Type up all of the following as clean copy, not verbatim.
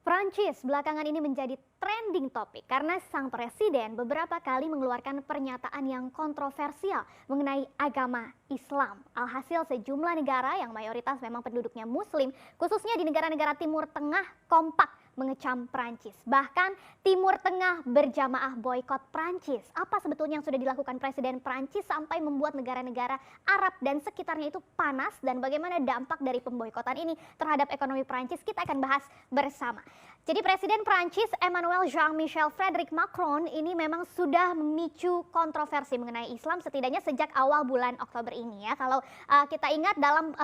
Prancis belakangan ini menjadi trending topik karena sang presiden beberapa kali mengeluarkan pernyataan yang kontroversial mengenai agama Islam. Alhasil sejumlah negara yang mayoritas memang penduduknya muslim, khususnya di negara-negara Timur Tengah kompak mengecam Prancis. Bahkan Timur Tengah berjamaah boykot Prancis. Apa sebetulnya yang sudah dilakukan Presiden Prancis sampai membuat negara-negara Arab dan sekitarnya itu panas, dan bagaimana dampak dari pemboikotan ini terhadap ekonomi Prancis? Kita akan bahas bersama. Jadi Presiden Prancis Emmanuel Jean-Michel Frédéric Macron ini memang sudah memicu kontroversi mengenai Islam setidaknya sejak awal bulan Oktober ini ya. Kalau kita ingat dalam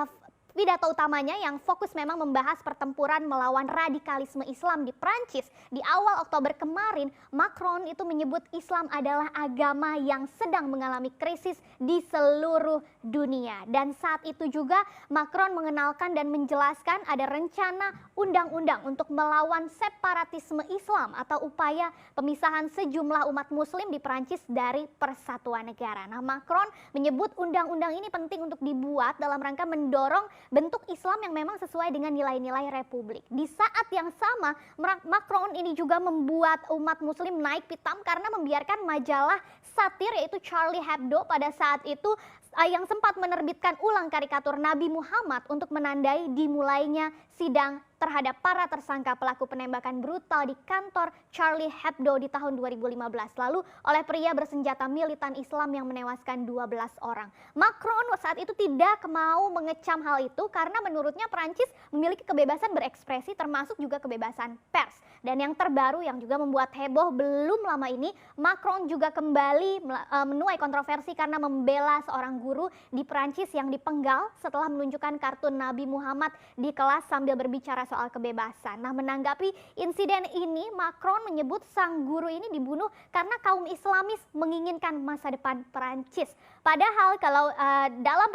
pidato utamanya yang fokus memang membahas pertempuran melawan radikalisme Islam di Prancis di awal Oktober kemarin, Macron itu menyebut Islam adalah agama yang sedang mengalami krisis di seluruh dunia. Dan saat itu juga Macron mengenalkan dan menjelaskan ada rencana undang-undang untuk melawan separatisme Islam atau upaya pemisahan sejumlah umat muslim di Prancis dari persatuan negara. Nah, Macron menyebut undang-undang ini penting untuk dibuat dalam rangka mendorong bentuk Islam yang memang sesuai dengan nilai-nilai Republik. Di saat yang sama, Macron ini juga membuat umat muslim naik pitam karena membiarkan majalah satir yaitu Charlie Hebdo pada saat itu yang sempat menerbitkan ulang karikatur Nabi Muhammad untuk menandai dimulainya sidang terhadap para tersangka pelaku penembakan brutal di kantor Charlie Hebdo di tahun 2015 lalu oleh pria bersenjata militan Islam yang menewaskan 12 orang. Macron saat itu tidak mau mengecam hal itu karena menurutnya Prancis memiliki kebebasan berekspresi termasuk juga kebebasan pers. Dan yang terbaru yang juga membuat heboh belum lama ini, Macron juga kembali menuai kontroversi karena membela seorang guru di Prancis yang dipenggal setelah menunjukkan kartun Nabi Muhammad di kelas sambil berbicara soal kebebasan. Nah, menanggapi insiden ini, Macron menyebut sang guru ini dibunuh karena kaum Islamis menginginkan masa depan Prancis. Padahal kalau dalam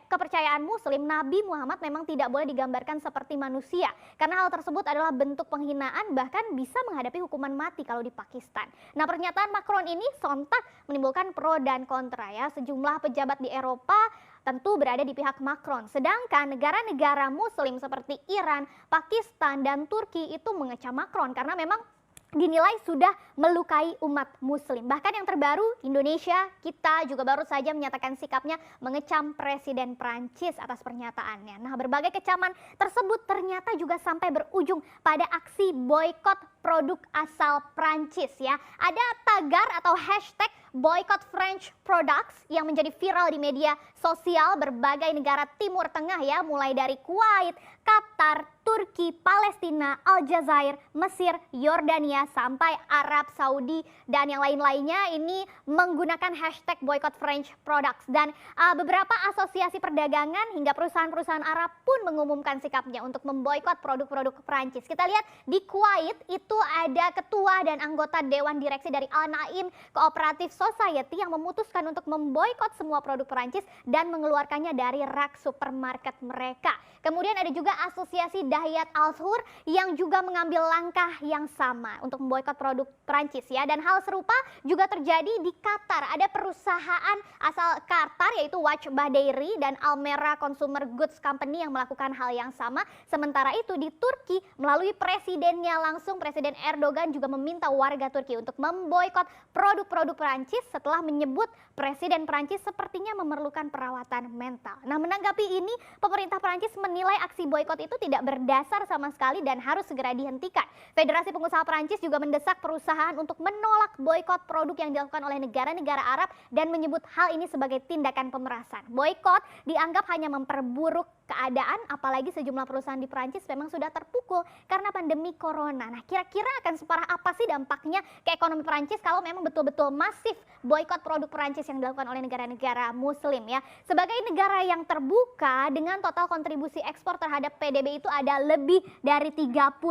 kepercayaan Muslim, Nabi Muhammad memang tidak boleh digambarkan seperti manusia karena hal tersebut adalah bentuk penghinaan, bahkan bisa menghadapi hukuman mati kalau di Pakistan. Nah, pernyataan Macron ini sontak menimbulkan pro dan kontra ya. Sejumlah pejabat di Eropa tentu berada di pihak Macron. Sedangkan negara-negara Muslim seperti Iran, Pakistan, dan Turki itu mengecam Macron karena memang dinilai sudah melukai umat muslim. Bahkan yang terbaru, Indonesia, kita juga baru saja menyatakan sikapnya mengecam Presiden Prancis atas pernyataannya. Nah, berbagai kecaman tersebut ternyata juga sampai berujung pada aksi boykot produk asal Prancis ya. Ada tagar atau hashtag boycott French products yang menjadi viral di media sosial berbagai negara Timur Tengah ya, mulai dari Kuwait, Qatar, Turki, Palestina, Aljazair, Mesir, Yordania, sampai Arab Saudi dan yang lain-lainnya ini menggunakan hashtag boycott French products. Dan beberapa asosiasi perdagangan hingga perusahaan-perusahaan Arab pun mengumumkan sikapnya untuk memboikot produk-produk Prancis. Kita lihat di Kuwait itu ada ketua dan anggota Dewan Direksi dari Al Naim Cooperative Society yang memutuskan untuk memboikot semua produk Prancis dan mengeluarkannya dari rak supermarket mereka. Kemudian ada juga asosiasi Dahiyat Al-Sur yang juga mengambil langkah yang sama untuk memboikot produk Prancis ya. Dan hal serupa juga terjadi di Qatar. Ada perusahaan asal Qatar yaitu Wajbah Dairy dan Almera Consumer Goods Company yang melakukan hal yang sama. Sementara itu di Turki melalui presidennya langsung, Presiden Erdogan juga meminta warga Turki untuk memboikot produk-produk Prancis setelah menyebut Presiden Prancis sepertinya memerlukan perawatan mental. Nah, menanggapi ini, pemerintah Prancis menilai aksi boikot itu tidak berdasar sama sekali dan harus segera dihentikan. Federasi Pengusaha Prancis juga mendesak perusahaan untuk menolak boikot produk yang dilakukan oleh negara-negara Arab dan menyebut hal ini sebagai tindakan pemerasan. Boikot dianggap hanya memperburuk keadaan, apalagi sejumlah perusahaan di Prancis memang sudah terpukul karena pandemi corona. Nah, kira-kira akan separah apa sih dampaknya ke ekonomi Prancis kalau memang betul-betul masif boikot produk Prancis yang dilakukan oleh negara-negara Muslim ya. Sebagai negara yang terbuka dengan total kontribusi ekspor terhadap PDB itu ada lebih dari 30%,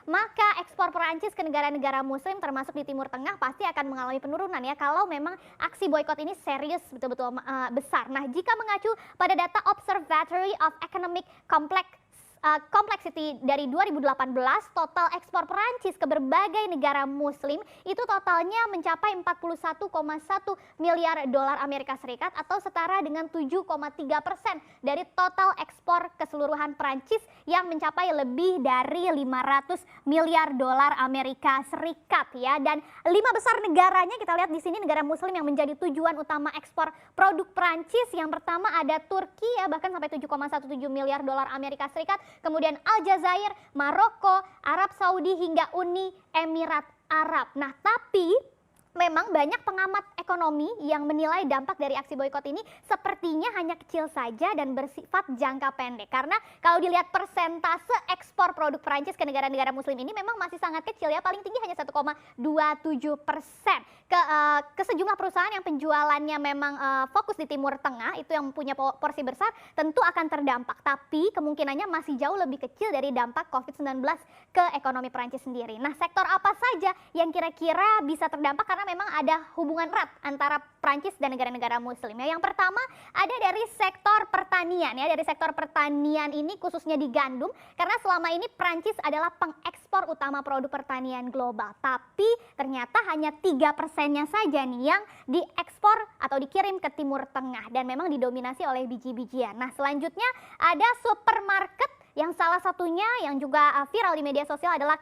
maka ekspor Prancis ke negara-negara Muslim termasuk di Timur Tengah pasti akan mengalami penurunan ya kalau memang aksi boikot ini serius betul-betul besar. Nah, jika mengacu pada data Observatory of Economic Complex Complexity dari 2018, total ekspor Perancis ke berbagai negara muslim itu totalnya mencapai 41,1 miliar dolar Amerika Serikat atau setara dengan 7,3% dari total ekspor keseluruhan Perancis yang mencapai lebih dari 500 miliar dolar Amerika Serikat ya. Dan 5 besar negaranya kita lihat di sini, negara muslim yang menjadi tujuan utama ekspor produk Perancis. Yang pertama ada Turki ya, bahkan sampai 7,17 miliar dolar Amerika Serikat. Kemudian Aljazair, Maroko, Arab Saudi hingga Uni Emirat Arab. Nah, tapi memang banyak pengamat ekonomi yang menilai dampak dari aksi boikot ini sepertinya hanya kecil saja dan bersifat jangka pendek. Karena kalau dilihat persentase ekspor produk Perancis ke negara-negara muslim ini memang masih sangat kecil ya, paling tinggi hanya 1,27%. Ke sejumlah perusahaan yang penjualannya memang fokus di Timur Tengah, itu yang punya porsi besar, tentu akan terdampak. Tapi kemungkinannya masih jauh lebih kecil dari dampak COVID-19 ke ekonomi Perancis sendiri. Nah, sektor apa saja yang kira-kira bisa terdampak karena memang ada hubungan erat antara Prancis dan negara-negara muslim ya. Yang pertama ada dari sektor pertanian ya. Dari sektor pertanian ini khususnya di gandum, karena selama ini Prancis adalah pengekspor utama produk pertanian global. Tapi ternyata hanya 3%-nya saja nih yang diekspor atau dikirim ke Timur Tengah dan memang didominasi oleh biji-bijian. Nah, selanjutnya ada supermarket yang salah satunya yang juga viral di media sosial adalah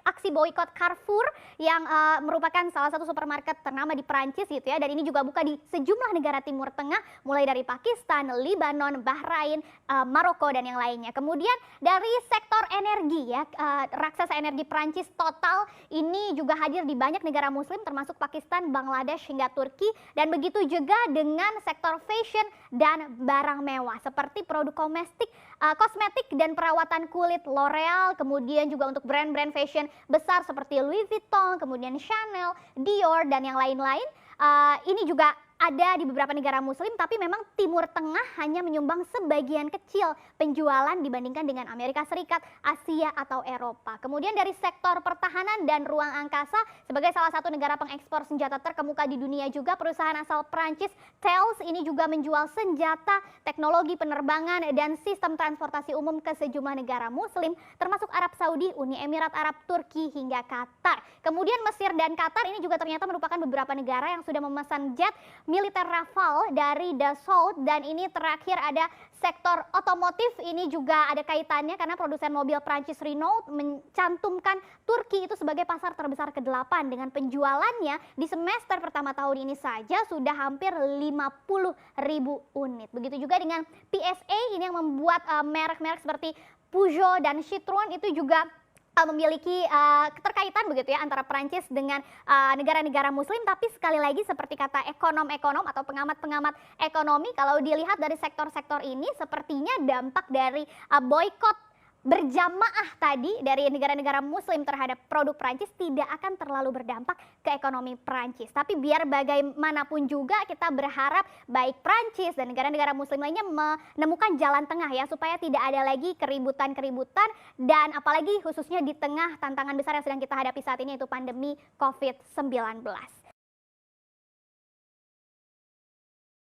aksi boikot Carrefour yang merupakan salah satu supermarket ternama di Perancis gitu ya, dan ini juga buka di sejumlah negara Timur Tengah mulai dari Pakistan, Lebanon, Bahrain, Maroko dan yang lainnya. Kemudian dari sektor energi ya, raksasa energi Perancis Total ini juga hadir di banyak negara muslim termasuk Pakistan, Bangladesh hingga Turki, dan begitu juga dengan sektor fashion dan barang mewah seperti produk kosmetik dan perawatan kulit L'Oreal, kemudian juga untuk brand-brand fashion besar seperti Louis Vuitton, kemudian Chanel, Dior dan yang lain-lain. Ini juga ada di beberapa negara muslim, tapi memang Timur Tengah hanya menyumbang sebagian kecil penjualan dibandingkan dengan Amerika Serikat, Asia atau Eropa. Kemudian dari sektor pertahanan dan ruang angkasa, sebagai salah satu negara pengekspor senjata terkemuka di dunia juga, perusahaan asal Prancis Thales ini juga menjual senjata, teknologi penerbangan dan sistem transportasi umum ke sejumlah negara muslim termasuk Arab Saudi, Uni Emirat Arab, Turki hingga Qatar. Kemudian Mesir dan Qatar ini juga ternyata merupakan beberapa negara yang sudah memesan jet militer Rafale dari Dassault, dan ini terakhir ada sektor otomotif. Ini juga ada kaitannya karena produsen mobil Prancis Renault mencantumkan Turki itu sebagai pasar terbesar ke-8 dengan penjualannya di semester pertama tahun ini saja sudah hampir 50.000 unit. Begitu juga dengan PSA ini yang membuat merek-merek seperti Peugeot dan Citroën itu juga memiliki keterkaitan begitu ya antara Prancis dengan negara-negara muslim. Tapi sekali lagi seperti kata ekonom-ekonom atau pengamat-pengamat ekonomi, kalau dilihat dari sektor-sektor ini sepertinya dampak dari boikot berjamaah tadi dari negara-negara muslim terhadap produk Prancis tidak akan terlalu berdampak ke ekonomi Prancis. Tapi biar bagaimanapun juga kita berharap baik Prancis dan negara-negara muslim lainnya menemukan jalan tengah ya, supaya tidak ada lagi keributan-keributan, dan apalagi khususnya di tengah tantangan besar yang sedang kita hadapi saat ini, yaitu pandemi COVID-19.